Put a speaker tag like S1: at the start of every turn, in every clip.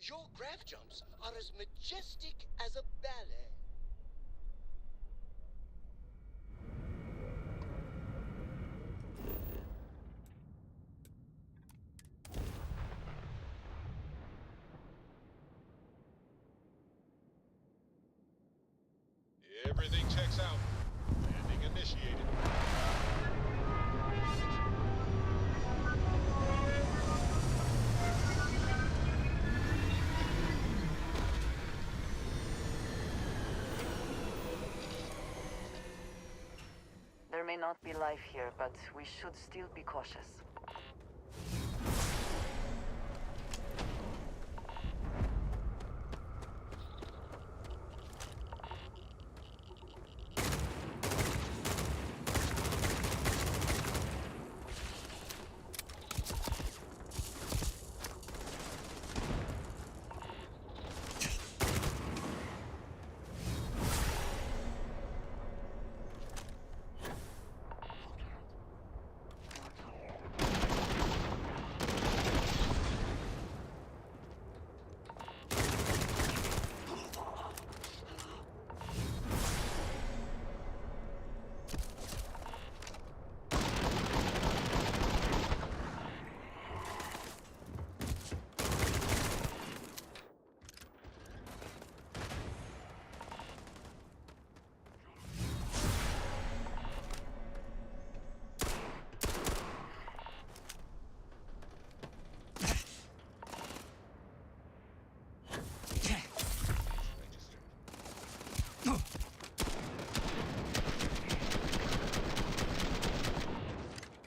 S1: Your graph jumps are as majestic as a ballet.
S2: Everything checks out. Landing initiated.
S3: There may not be life here, but we should still be cautious.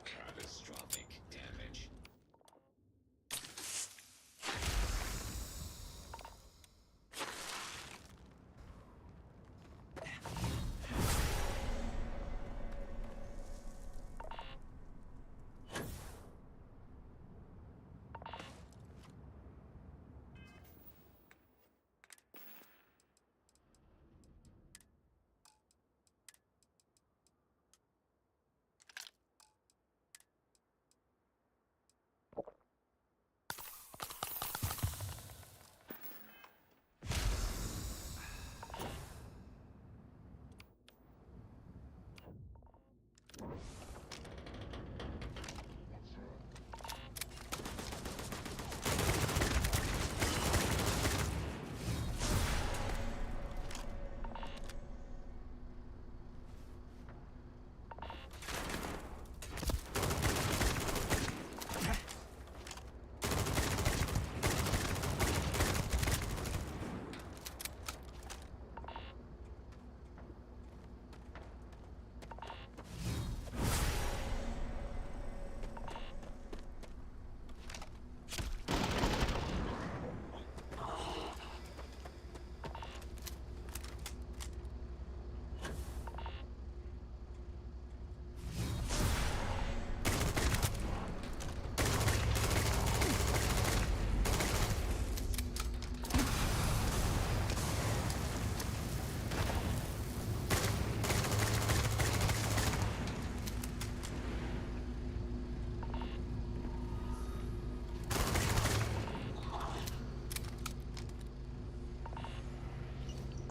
S4: Catastrophic damage.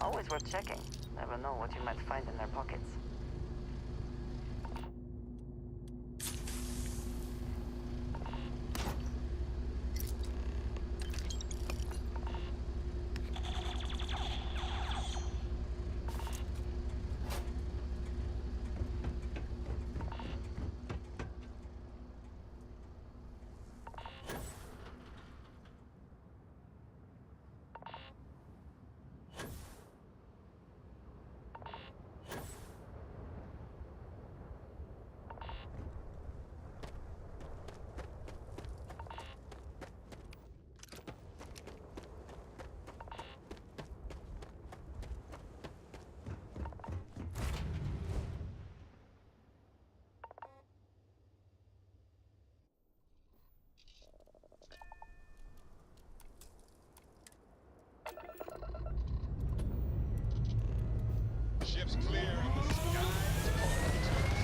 S3: Always worth checking. Never know what you might find in their pockets.
S2: Ship's clear and the sky's falling to us.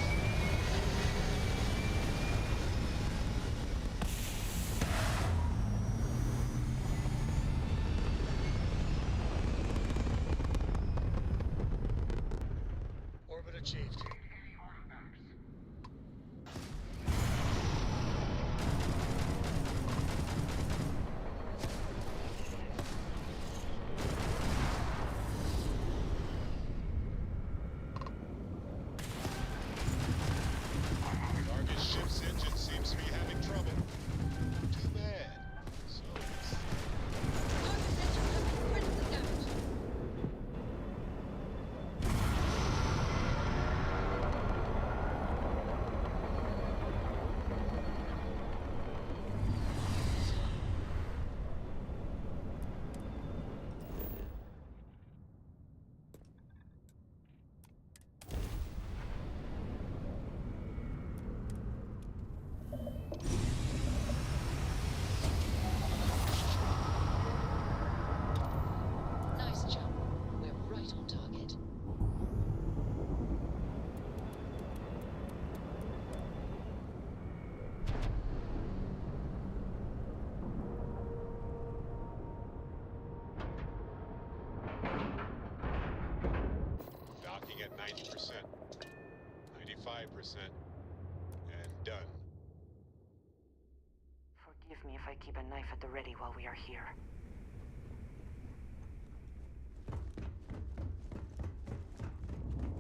S1: Orbit achieved.
S2: Target ship's engine seems to be having trouble. Too bad. So it's
S1: Target sensor has been critically damaged. Nice jump. We're right on target.
S2: docking at 90%, 95%, and done.
S3: Forgive me if I keep a knife at the ready while we are here.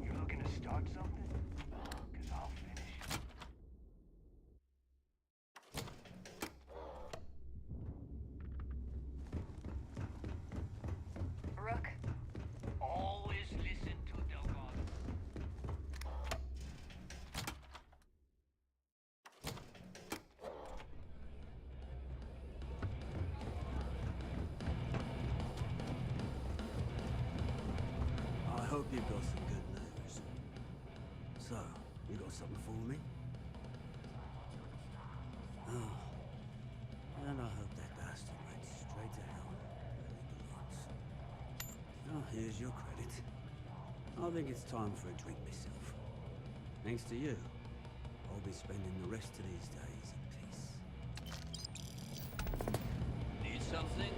S5: You looking to start something? 'Cause I'll finish.
S3: Rook,
S5: Always listen to Delgado.
S6: I hope you've got some good news. So, you got something for me? Oh. And I hope that bastard went straight to hell where he belongs. Oh, here's your credit. I think it's time for a drink myself. Thanks to you, I'll be spending the rest of these days in peace. Need something?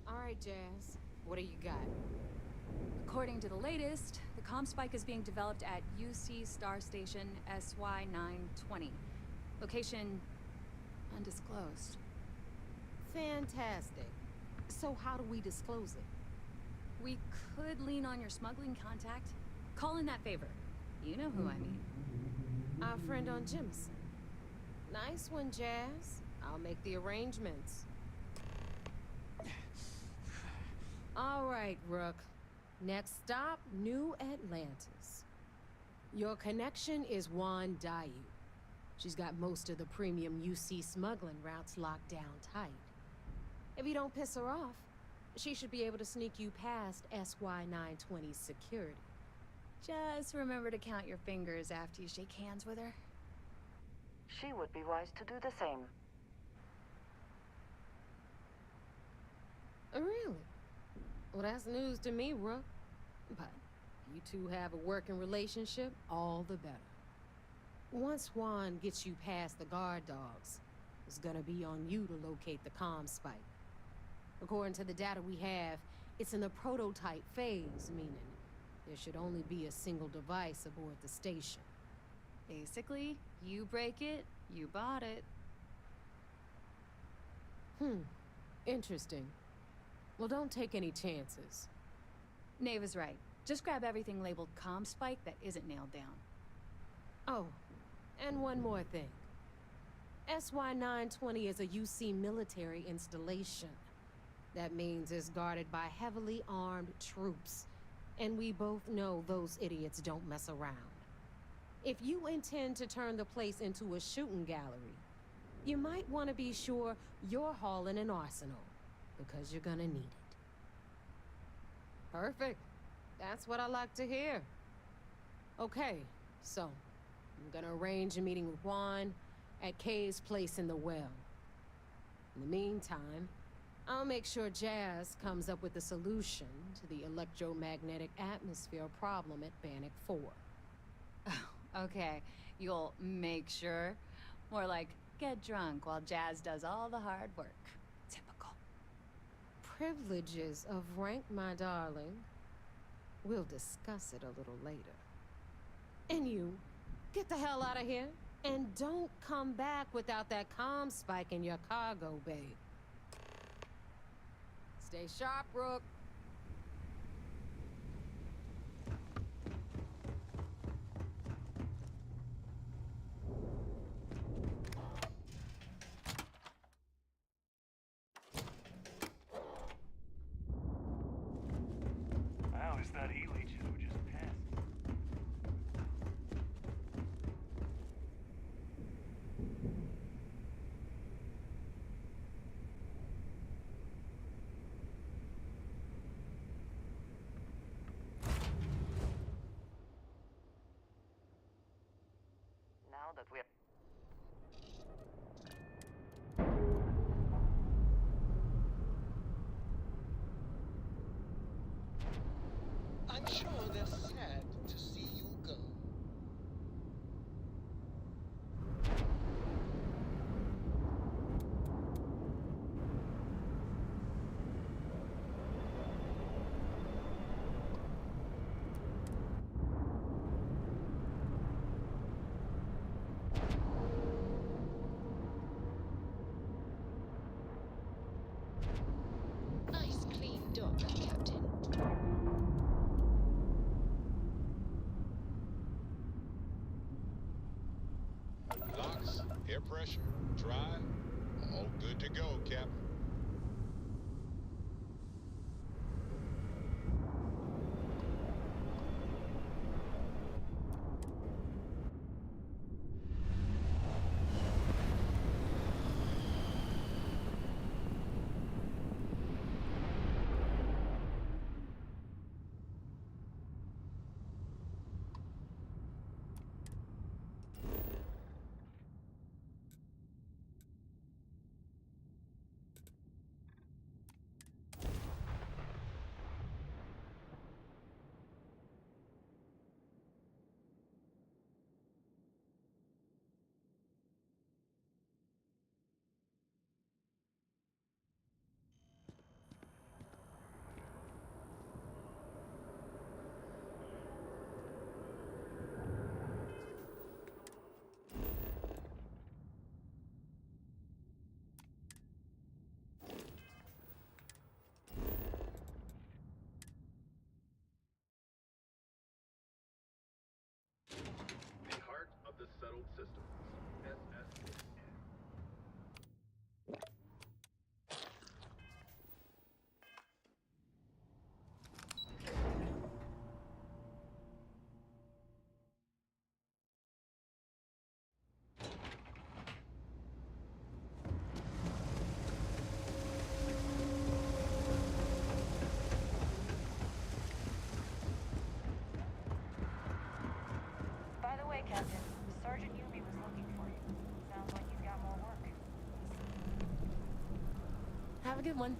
S7: All right, Jazz. What do you got?
S8: According to the latest, the comm spike is being developed at UC Star Station SY-920. Location undisclosed.
S7: Fantastic. So how do we disclose it?
S8: We could lean on your smuggling contact. Call in that favor. You know who I mean.
S7: Our friend on Jimson. Nice one, Jazz. I'll make the arrangements. All right, Rook. Next stop, New Atlantis. Your connection is Juan Dayu. She's got most of the premium UC smuggling routes locked down tight. If you don't piss her off, she should be able to sneak you past SY-920's security.
S8: Just remember to count your fingers after you shake hands with her.
S3: she would be wise to do the same.
S7: Really? Well, that's news to me, Rook. But you two have a working relationship, all the better. Once Juan gets you past the guard dogs, it's gonna be on you to locate the comm spike. According to the data we have, it's in the prototype phase, meaning there should only be a single device aboard the station.
S8: Basically, you break it, you bought it.
S7: Interesting. Well, don't take any chances.
S8: Nave is right. Just grab everything labeled comm spike that isn't nailed down.
S7: Oh, and one more thing. SY-920 is a UC military installation. That means it's guarded by heavily armed troops. And we both know those idiots don't mess around. If you intend to turn the place into a shooting gallery, you might want to be sure you're hauling an arsenal, because you're gonna need it. Perfect. That's what I like to hear. Okay, so I'm gonna arrange a meeting with Juan at Kay's place in the well. In the meantime, I'll make sure Jazz comes up with a solution to the electromagnetic atmosphere problem at Bannock 4.
S8: Okay, you'll make sure. More like get drunk while Jazz does all the hard work. Typical.
S7: Privileges of rank, my darling. We'll discuss it a little later. And you, get the hell out of here. And don't come back without that comm spike in your cargo bay. Stay sharp, Rook.
S5: I always thought E-leeches were just pests.
S3: Now that we're...
S1: I'm sure they're sad to see you go. Nice clean dock, Captain.
S2: Locks, air pressure, drive, all good to go, Captain.
S9: The heart of the settled systems. SS.
S10: By the way, Captain, Sergeant Yumi was looking for you. Sounds like you've got more work.
S7: Have a good one.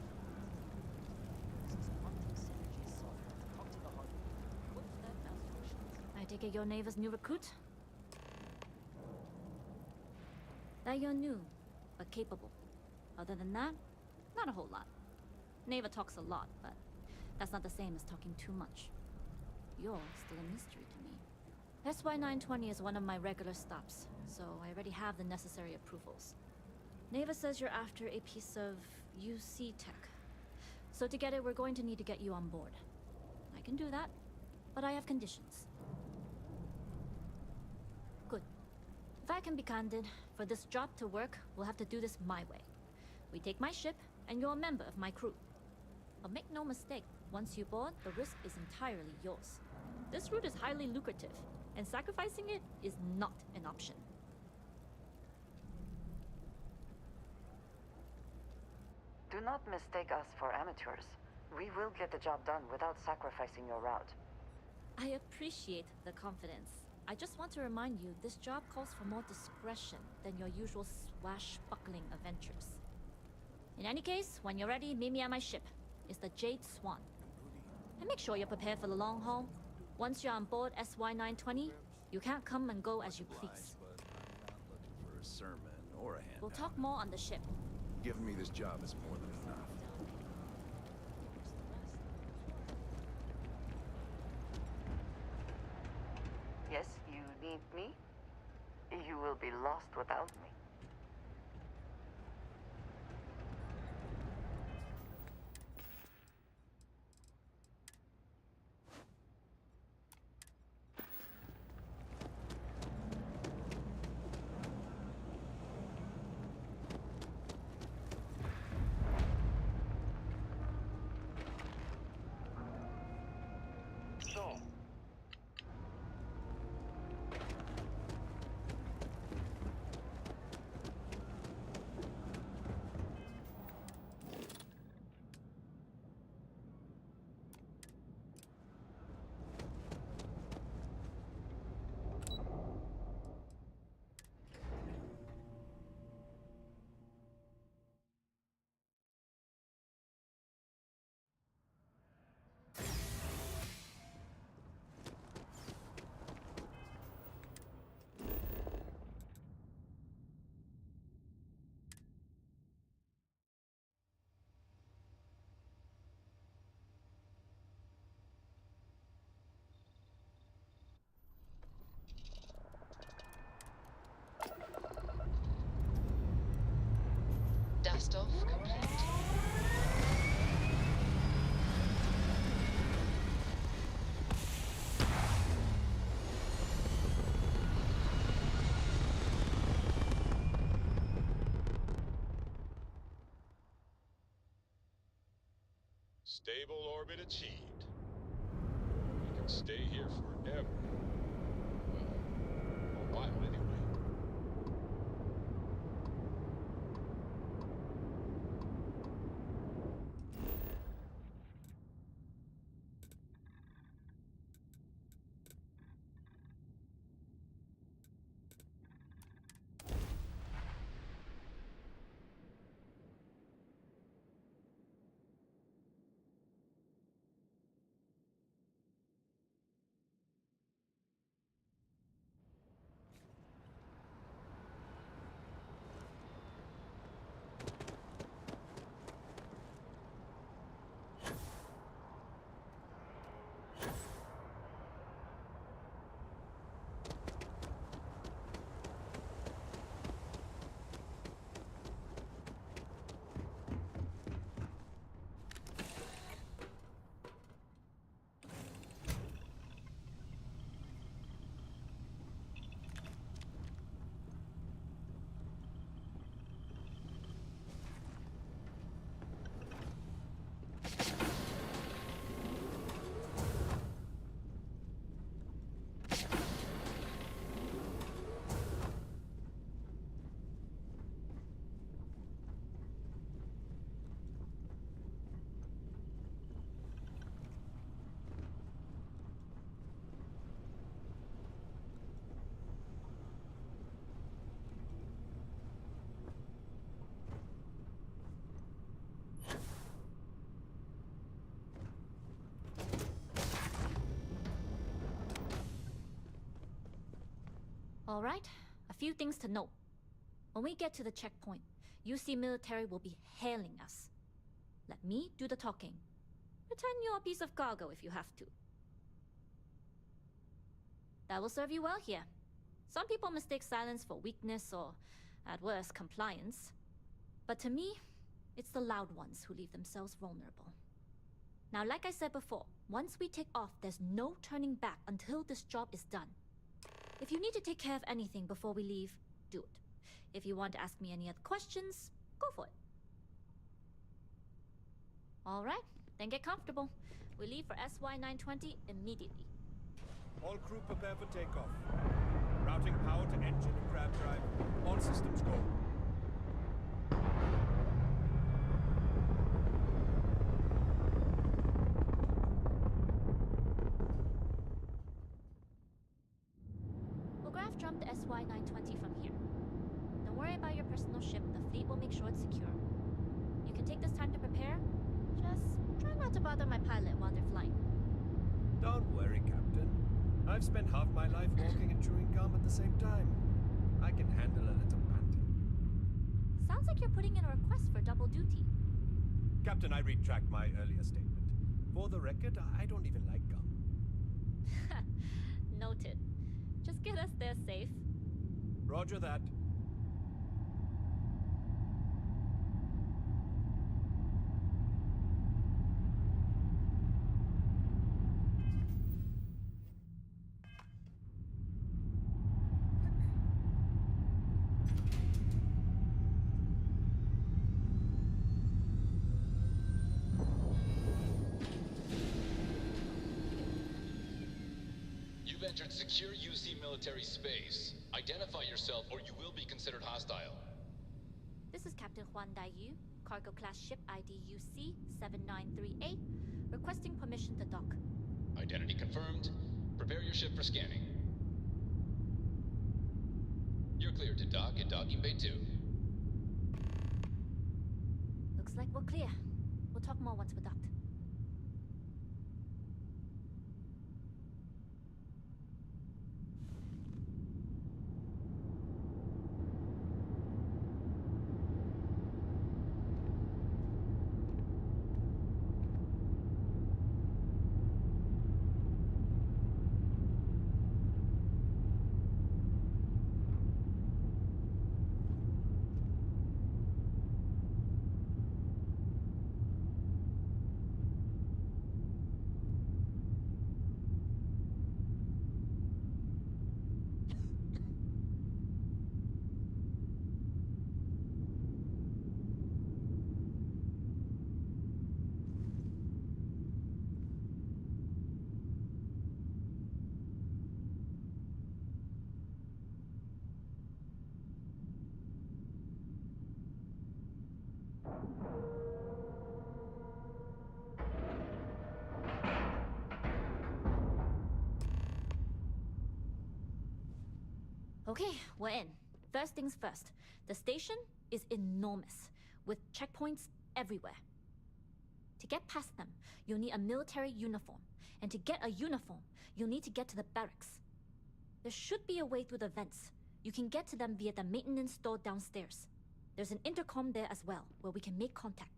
S11: I take it you're Neva's new recruit? That you're new, but capable. Other than that, not a whole lot. Neva talks a lot, but that's not the same as talking too much. You're still a mystery to me. SY 920 is one of my regular stops, so I already have the necessary approvals. Neva says you're after a piece of UC tech. So to get it, we're going to need to get you on board. I can do that, but I have conditions. Good. If I can be candid, for this job to work, we'll have to do this my way. We take my ship, and you're a member of my crew. But make no mistake, once you board, the risk is entirely yours. This route is highly lucrative. and sacrificing it is not an option.
S3: Do not mistake us for amateurs. We will get the job done without sacrificing your route.
S11: I appreciate the confidence. I just want to remind you this job calls for more discretion than your usual swashbuckling adventures. In any case, when you're ready, meet me at my ship. It's the Jade Swan. And make sure you're prepared for the long haul. Once you're on board SY-920, you can't come and go as you please.
S12: But I'm not looking for a sermon or a handout.
S11: We'll talk more on the ship.
S12: Giving me this job is more than enough.
S3: Yes, you need me? You will be lost without me.
S5: So,
S7: Dust off complete.
S2: Stable orbit achieved. We can stay here forever. Well, a while anyway.
S11: All right, a few things to note. When we get to the checkpoint, UC military will be hailing us. Let me do the talking. Pretend you're a piece of cargo if you have to. That will serve you well here. Some people mistake silence for weakness or, at worst, compliance. But to me, it's the loud ones who leave themselves vulnerable. Now, like I said before, once we take off, there's no turning back until this job is done. If you need to take care of anything before we leave, do it. If you want to ask me any other questions, go for it. All right, then get comfortable. We leave for SY-920 immediately.
S13: All crew prepare for takeoff. Routing power to engine and grav drive. All systems go.
S11: We'll grav jump the SY-920 from here. Don't worry about your personal ship. The fleet will make sure it's secure. You can take this time to prepare. Just try not to bother my pilot while they're flying.
S13: Don't worry, Captain. I've spent half my life walking and chewing gum at the same time. I can handle a little panting.
S11: Sounds like you're putting in a request for double duty.
S13: Captain, I retract my earlier statement. For the record, I don't even like gum.
S11: Noted. Just get us there safe.
S13: Roger that.
S14: You've entered secure UC military space. Identify yourself or you will be considered hostile.
S11: This is Captain Huan Daiyu, cargo class ship ID UC-793A, requesting permission to dock.
S14: Identity confirmed. Prepare your ship for scanning. You're cleared to dock at docking bay 2.
S11: Looks like we're clear. We'll talk more once we're docked. Okay, we're in. First things first. The station is enormous, with checkpoints everywhere. To get past them, you'll need a military uniform. And to get a uniform, you'll need to get to the barracks. There should be a way through the vents. You can get to them via the maintenance store downstairs. There's an intercom there as well, where we can make contact.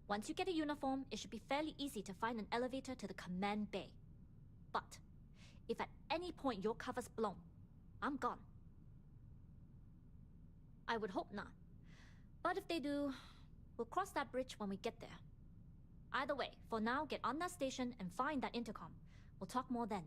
S11: Once you get a uniform, it should be fairly easy to find an elevator to the command bay. But if at any point your cover's blown, I'm gone. I would hope not. But if they do, we'll cross that bridge when we get there. Either way, for now, get on that station and find that intercom. We'll talk more then.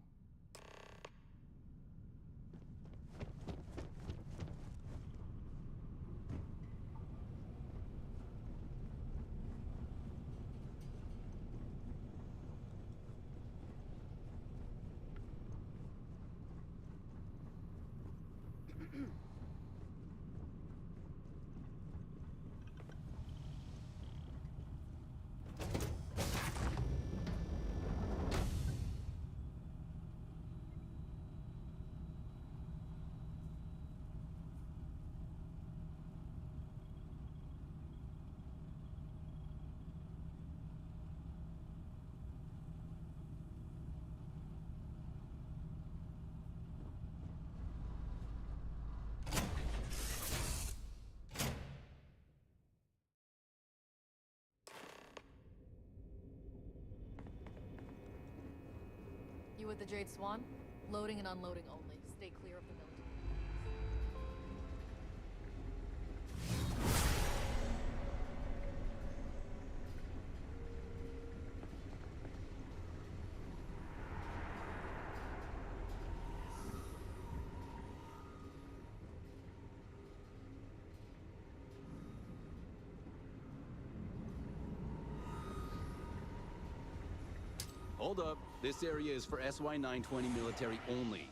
S15: You with the Jade Swan? Loading and unloading only. Stay clear of the military.
S12: Hold up. This area is for SY-920 military only.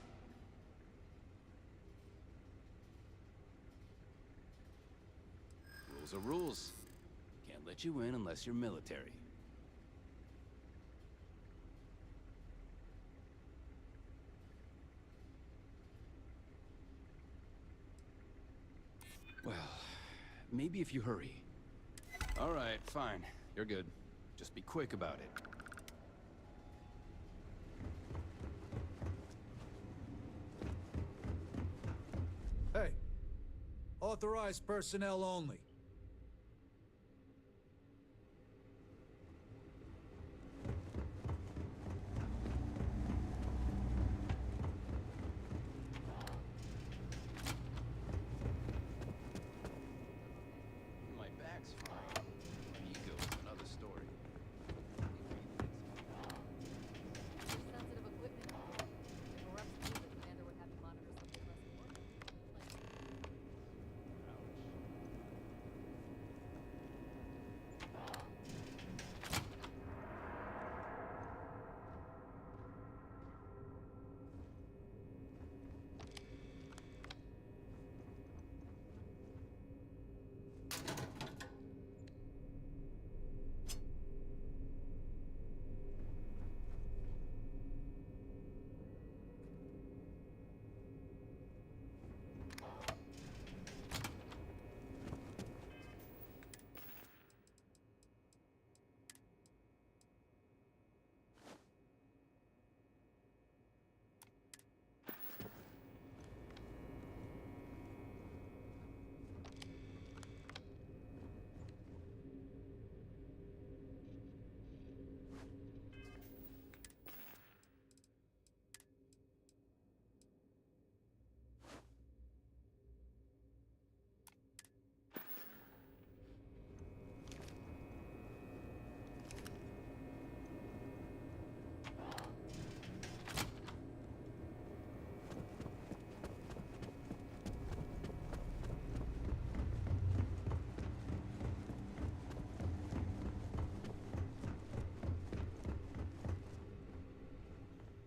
S12: Rules are rules. Can't let you in unless you're military. Well, maybe if you hurry. All right, fine. You're good. Just be quick about it.
S16: Hey, authorized personnel only.
S12: My back's fine. My ego is another story.
S15: Sensitive equipment. If it erupts too, the commander would have you monitor something less important.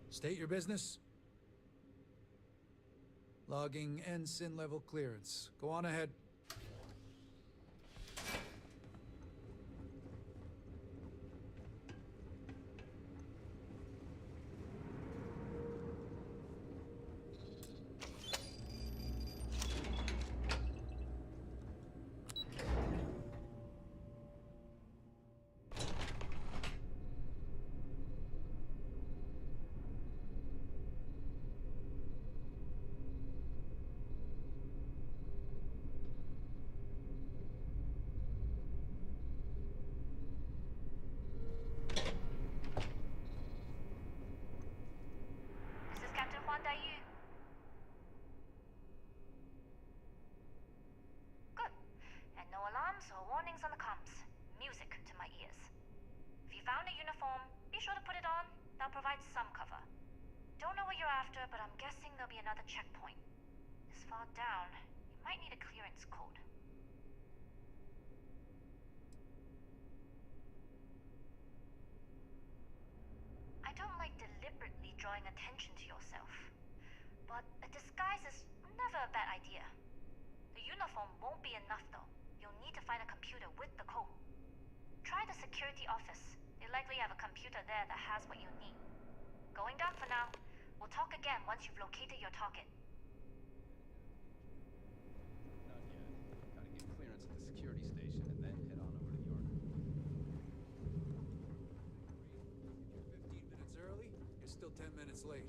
S16: State your business. Logging ensign level clearance. Go on ahead.
S10: This is Captain Huan Daiyu. Good. And no alarms or warnings on the comms. Music to my ears. If you found a uniform, be sure to put it on. That'll provide some cover. Don't know what you're after, but I'm guessing there'll be another checkpoint. This far down, you might need a clearance code. I don't like deliberately drawing attention to yourself, but a disguise is never a bad idea. The uniform won't be enough though. You'll need to find a computer with the code. Try the security office. They likely have a computer there that has what you need. Going down for now. We'll talk again once you've located your target.
S12: Not yet. Gotta get clearance at the security station and then head on over to the yard.
S16: If you're 15 minutes early, you're still 10 minutes late.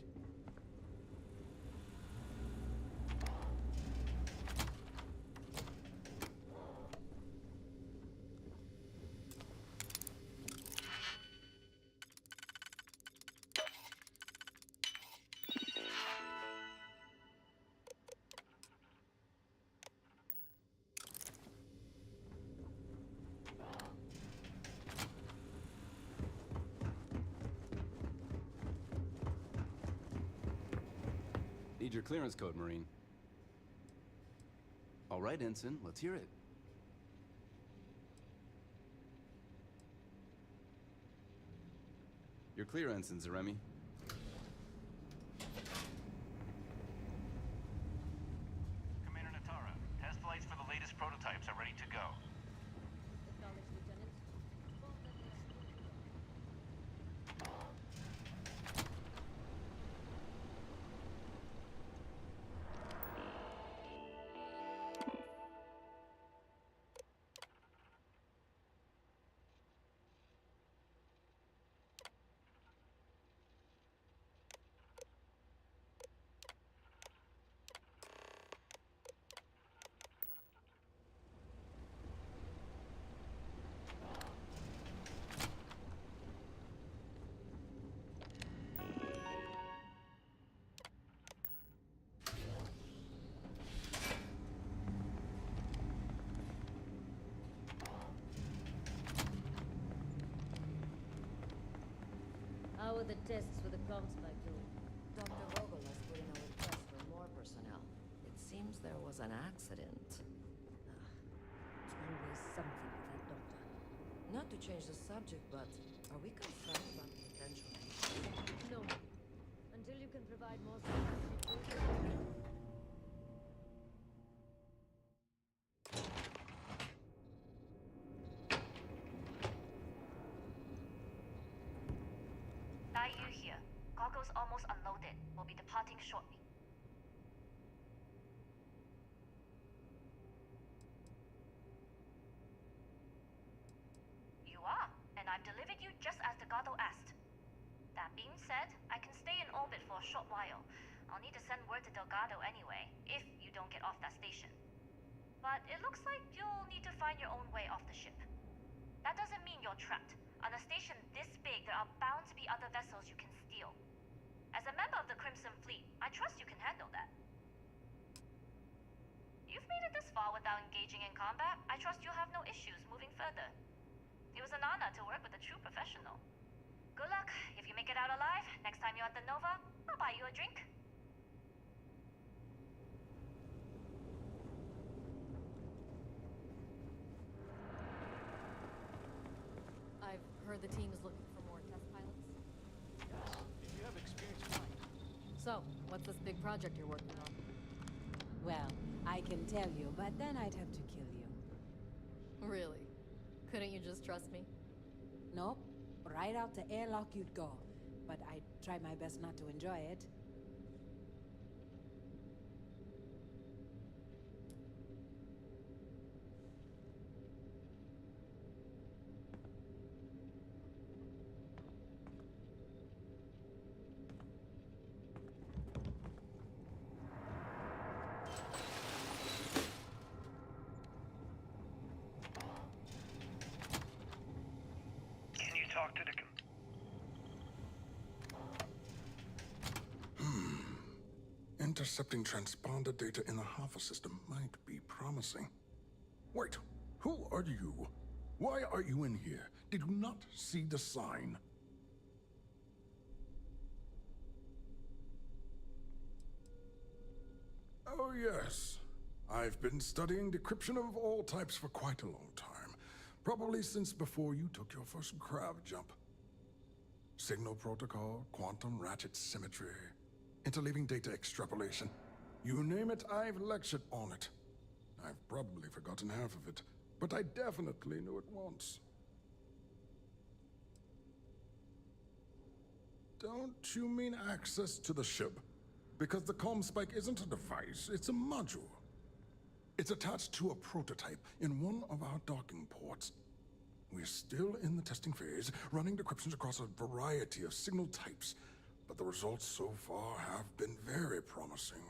S12: Need your clearance code, Marine. All right, Ensign, let's hear it. You're You're clear, Ensign Zaremi.
S5: Commander Natara, test flights for the latest prototypes are ready to go.
S15: Acknowledged, Lieutenant. Well, then let's do it.
S17: How were the tests for the comms spike doing?
S15: Dr. Vogel has put in a request for more personnel. It seems there was an accident.
S17: It's always something with that doctor.
S15: Not to change the subject, but are we concerned about the potential?
S17: No. Until you can provide more security.
S10: Yu here. Goggles almost unloaded. We'll be departing shortly. You are, and I've delivered you just as Delgado asked. That being said, I can stay in orbit for a short while. I'll need to send word to Delgado anyway, if you don't get off that station. But it looks like you'll need to find your own way off the ship. That doesn't mean you're trapped. On a station this big, there are bound to be other vessels you can steal. As a member of the Crimson Fleet, I trust you can handle that. You've made it this far without engaging in combat. I trust you'll have no issues moving further. It was an honor to work with a true professional. Good luck. If you make it out alive, next time you're at the Nova, I'll buy you a drink.
S15: I've heard the team is looking for more test pilots.
S5: Yes, if you have experience flying.
S15: So, what's this big project you're working on?
S18: Well, I can tell you, but then I'd have to kill you.
S15: Really? Couldn't you just trust me?
S18: Nope. Right out the airlock you'd go. But I'd try my best not to enjoy it.
S5: Can you talk to the
S19: Intercepting transponder data in the Alpha system might be promising. Wait, who are you? Why are you in here? Did you not see the sign? Oh yes. I've been studying decryption of all types for quite a long time. Probably since before you took your first grav jump. Signal protocol, quantum ratchet symmetry, interleaving data extrapolation. You name it, I've lectured on it. I've probably forgotten half of it, but I definitely knew it once. Don't you mean access to the ship? Because the comm spike isn't a device, it's a module. It's attached to a prototype in one of our docking ports. We're still in the testing phase, running decryptions across a variety of signal types, but the results so far have been very promising.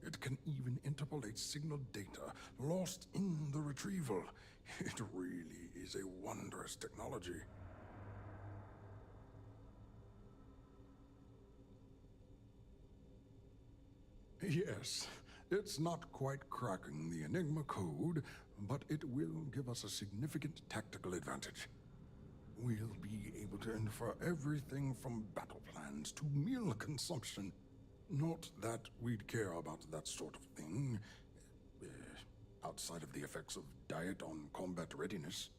S19: It can even interpolate signal data lost in the retrieval. It really is a wondrous technology. Yes, it's not quite cracking the Enigma code, but it will give us a significant tactical advantage. We'll be able to infer everything from battle plans to meal consumption. Not that we'd care about that sort of thing, outside of the effects of diet on combat readiness.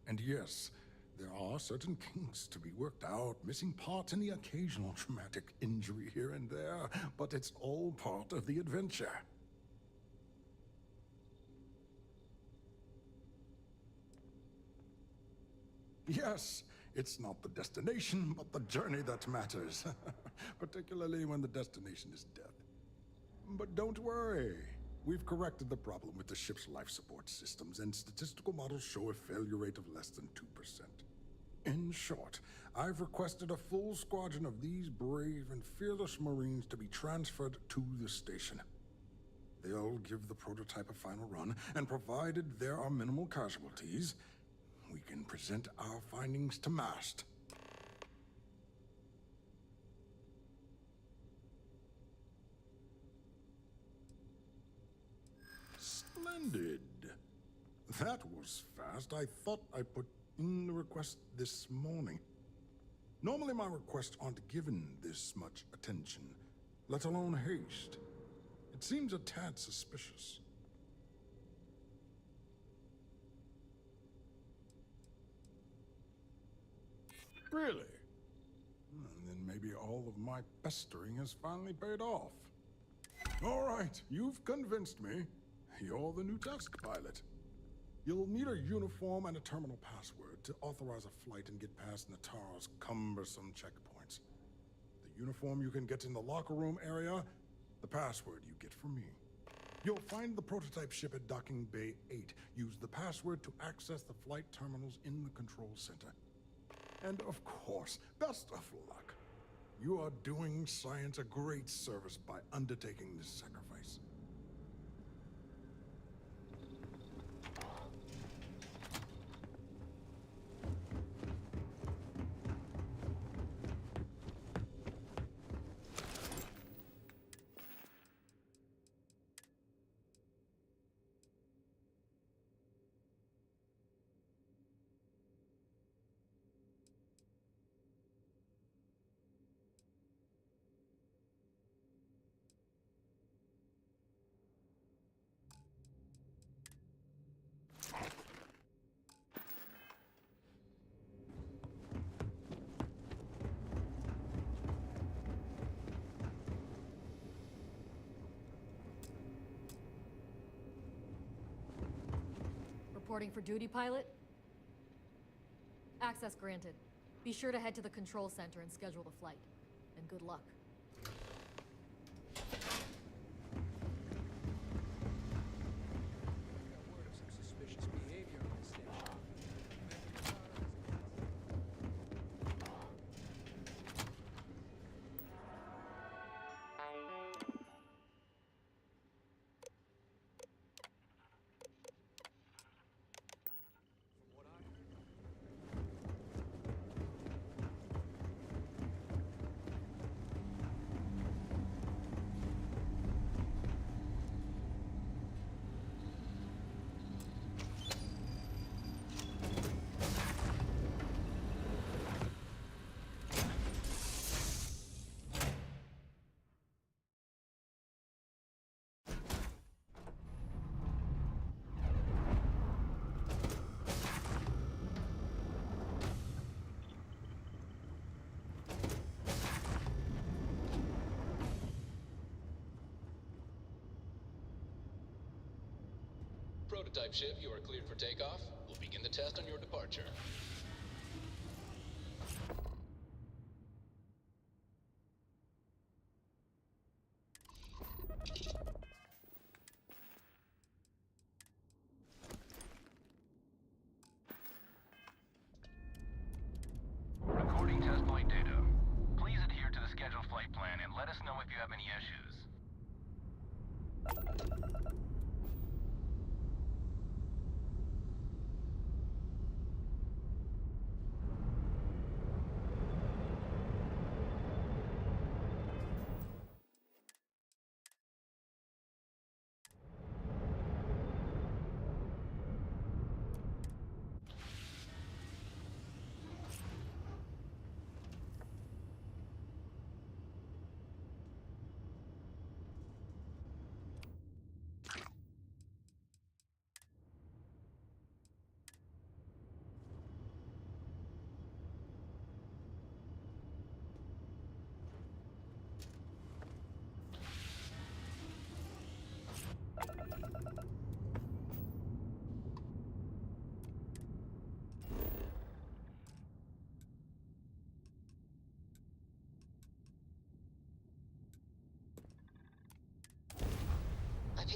S19: And yes, There are certain kinks to be worked out, missing parts and the occasional traumatic injury here and there, but it's all part of the adventure. Yes, it's not the destination, but the journey that matters, particularly when the destination is death. But don't worry. We've corrected the problem with the ship's life support systems, and statistical models show a failure rate of less than 2%. In short, I've requested a full squadron of these brave and fearless Marines to be transferred to the station. They'll give the prototype a final run, and provided there are minimal casualties, we can present our findings to MAST. Splendid. That was fast. I thought I put in the request this morning. Normally my requests aren't given this much attention, let alone haste. It seems a tad suspicious. Really? And then maybe all of my pestering has finally paid off. All right, you've convinced me. You're the new test pilot. You'll need a uniform and a terminal password to authorize a flight and get past Nataro's cumbersome checkpoints. The uniform you can get in the locker room area, the password you get from me. You'll find the prototype ship at Docking Bay 8. Use the password to access the flight terminals in the control center. And of course, best of luck. You are doing science a great service by undertaking this sacrifice.
S15: Reporting for duty, pilot? Access granted. Be sure to head to the control center and schedule the flight. And good luck.
S16: Word of some suspicious behavior on the station.
S14: Prototype ship, you are cleared for takeoff. We'll begin the test on your departure.
S20: Recording test flight data. Please adhere to the scheduled flight plan and let us know if you have any issues.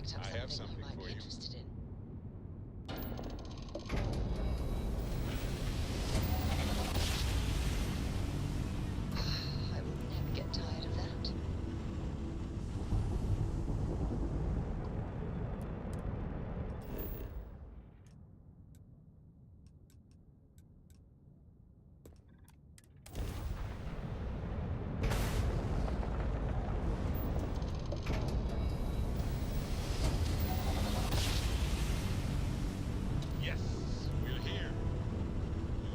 S1: picked up
S2: I have
S1: something you
S2: something
S1: might
S2: for
S1: be
S2: you.
S1: interested in. I will never get tired of that.
S2: Yes, we're here.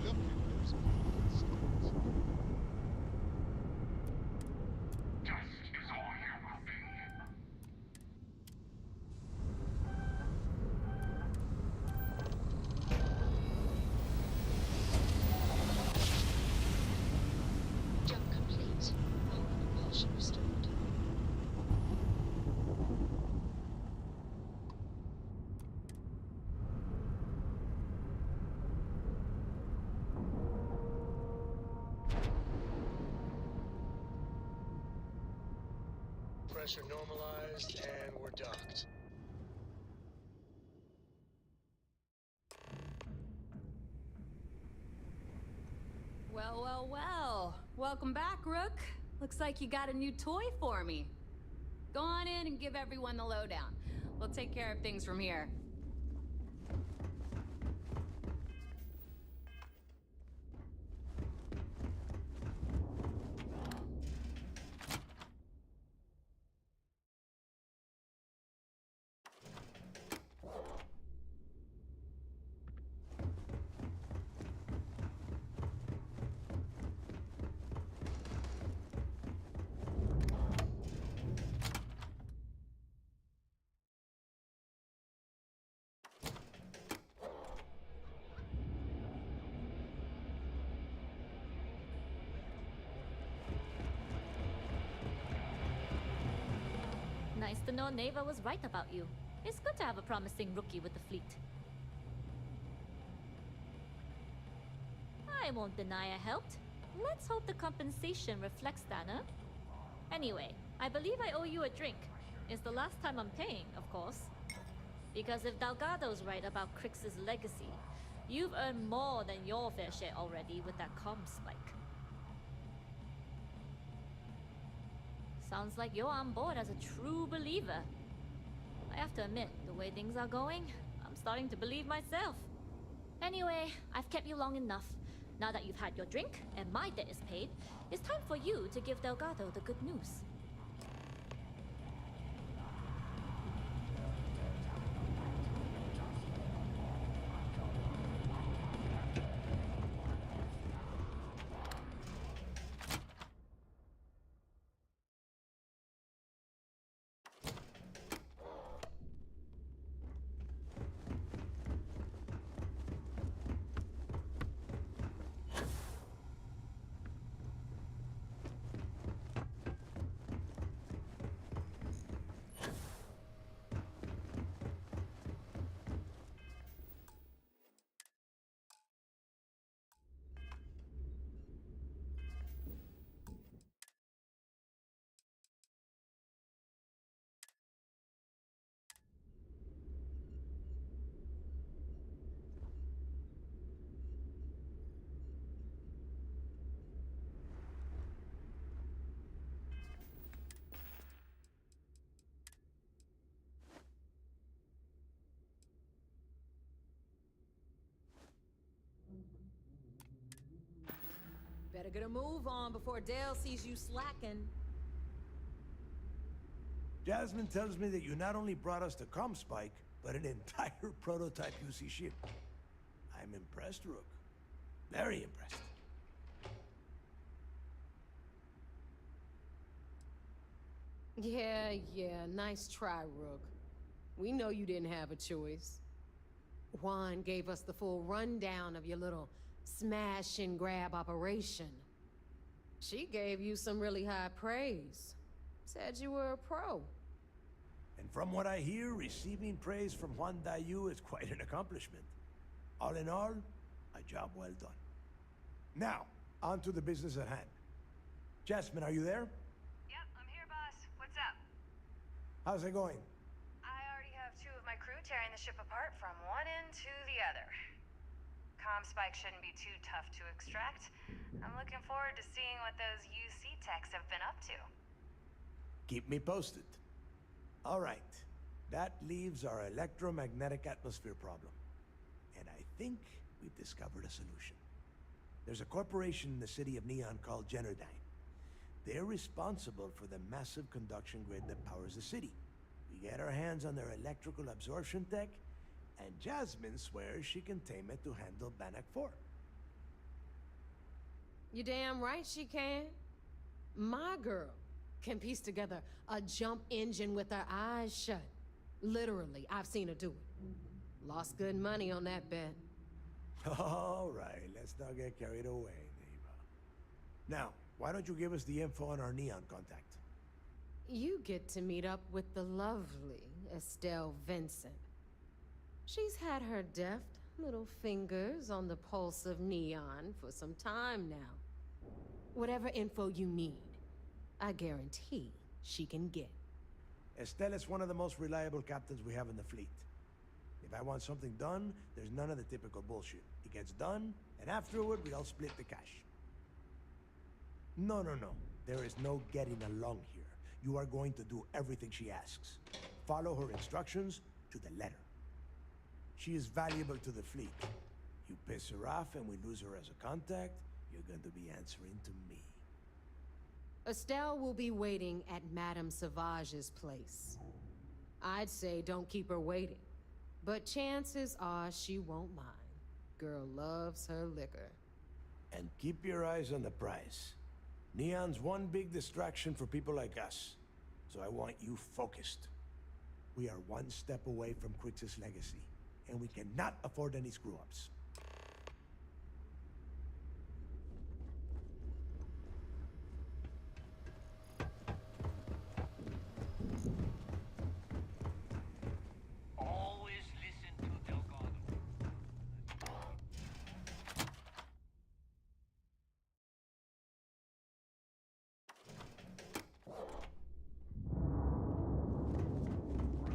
S2: Look at those beautiful stars.
S5: Dust is all you will be.
S1: Jump complete. Normal propulsion restored.
S5: Pressure normalized, and we're docked.
S8: Well, well, well. Welcome back, Rook. Looks like you got a new toy for me. Go on in and give everyone the lowdown. We'll take care of things from here.
S11: Nice to know Neva was right about you. It's good to have a promising rookie with the fleet. I won't deny I helped. Let's hope the compensation reflects that, huh? Anyway, I believe I owe you a drink. It's the last time I'm paying, of course. Because if Delgado's right about Crix's legacy, you've earned more than your fair share already with that comm spike. Sounds like you're on board as a true believer. I have to admit, the way things are going, I'm starting to believe myself. Anyway, I've kept you long enough. Now that you've had your drink and my debt is paid, it's time for you to give Delgado the good news.
S7: Better get a move on before Dale sees you slacking.
S5: Jasmine tells me that you not only brought us the comm spike, but an entire prototype UC ship. I'm impressed, Rook. Very impressed.
S7: Yeah, nice try, Rook. We know you didn't have a choice. Juan gave us the full rundown of your little smash and grab operation. She gave you some really high praise. Said you were a pro.
S5: And from what I hear, receiving praise from Juan Dayu is quite an accomplishment. All in all, a job well done. Now, on to the business at hand. Jasmine, are you there?
S10: Yep, I'm here, boss. What's up?
S5: How's it going?
S10: I already
S21: tearing the ship apart from one end to the other. Comspike shouldn't be too tough to extract. I'm looking forward to seeing what those UC techs have been up to.
S5: Keep me posted. All right. That leaves our electromagnetic atmosphere problem. And I think we've discovered a solution. There's a corporation in the city of Neon called Generdyne. They're responsible for the massive conduction grid that powers the city. We get our hands on their electrical absorption tech, and Jasmine swears she can tame it to handle Bannock 4.
S7: You damn right she can. My girl can piece together a jump engine with her eyes shut. Literally, I've seen her do it. Lost good money on that bet.
S5: All right, let's not get carried away, Neva. Now, why don't you give us the info on our Neon contact?
S7: You get to meet up with the lovely Estelle Vincent. She's had her deft little fingers on the pulse of Neon for some time now. Whatever info you need, I guarantee she can get.
S5: Estelle is one of the most reliable captains we have in the fleet. If I want something done, there's none of the typical bullshit. It gets done, and afterward, we all split the cash. No. There is no getting along here. You are going to do everything she asks. Follow her instructions to the letter. She is valuable to the fleet. You piss her off and we lose her as a contact, you're going to be answering to me.
S7: Estelle will be waiting at Madame Sauvage's place. I'd say don't keep her waiting, but chances are she won't mind. Girl loves her liquor.
S5: And keep your eyes on the prize. Neon's one big distraction for people like us, so I want you focused. We are one step away from Crix's legacy, and we cannot afford any screw-ups.
S20: Always listen to Delgado.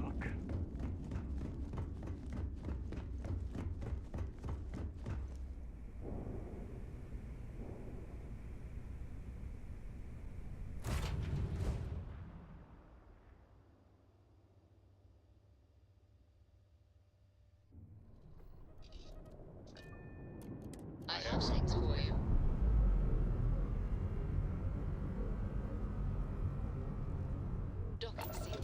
S20: Rock.
S14: I have things for you.
S1: Docking seat